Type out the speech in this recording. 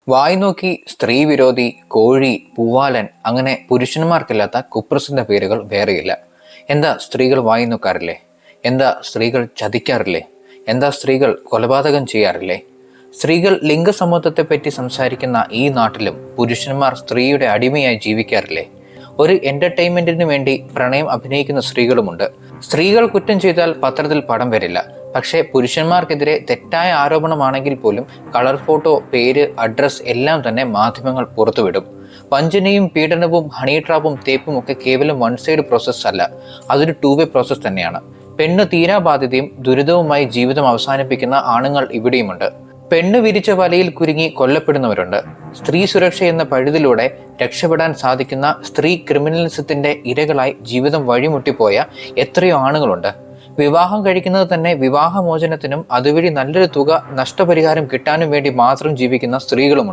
വായി നോക്കി, സ്ത്രീ വിരോധി, കോഴി, പൂവാലൻ അങ്ങനെ പുരുഷന്മാർക്കില്ലാത്ത കുപ്രസിദ്ധ പേരുകൾ വേറെയില്ല. എന്താ സ്ത്രീകൾ വായി നോക്കാറില്ലേ? എന്താ സ്ത്രീകൾ ചതിക്കാറില്ലേ? എന്താ സ്ത്രീകൾ കൊലപാതകം ചെയ്യാറില്ലേ? സ്ത്രീകൾ ലിംഗസമത്വത്തെപ്പറ്റി സംസാരിക്കുന്ന ഈ നാട്ടിലും പുരുഷന്മാർ സ്ത്രീയുടെ അടിമയായി ജീവിക്കാറില്ലേ? ഒരു എന്റർടൈൻമെന്റിന് വേണ്ടി പ്രണയം അഭിനയിക്കുന്ന സ്ത്രീകളുമുണ്ട്. സ്ത്രീകൾ കുറ്റം ചെയ്താൽ പത്രത്തിൽ പടം വരില്ല. പക്ഷേ പുരുഷന്മാർക്കെതിരെ തെറ്റായ ആരോപണമാണെങ്കിൽ പോലും കളർ ഫോട്ടോ, പേര്, അഡ്രസ് എല്ലാം തന്നെ മാധ്യമങ്ങൾ പുറത്തുവിടും. വഞ്ചനയും പീഡനവും ഹണി ട്രാപ്പും തേപ്പും ഒക്കെ കേവലം വൺ സൈഡ് പ്രോസസ് അല്ല, അതൊരു ടൂ വേ പ്രോസസ് തന്നെയാണ്. പെണ്ണ് തീരാബാധ്യതയും ദുരിതവുമായി ജീവിതം അവസാനിപ്പിക്കുന്ന ആണുങ്ങൾ ഇവിടെയുമുണ്ട്. പെണ്ണ് വിരിച്ച വലയിൽ കുരുങ്ങി കൊല്ലപ്പെടുന്നവരുണ്ട്. സ്ത്രീ സുരക്ഷ എന്ന പഴുതിലൂടെ രക്ഷപ്പെടാൻ സാധിക്കുന്ന സ്ത്രീ ക്രിമിനലിസത്തിന്റെ ഇരകളായി ജീവിതം വഴിമുട്ടിപ്പോയ എത്രയോ ആണുങ്ങളുണ്ട്. വിവാഹം കഴിക്കുന്നത് തന്നെ വിവാഹമോചനത്തിനും അതുവഴി നല്ലൊരു തുക നഷ്ടപരിഹാരം കിട്ടാനും വേണ്ടി മാത്രം ജീവിക്കുന്ന സ്ത്രീകളുമുണ്ട്.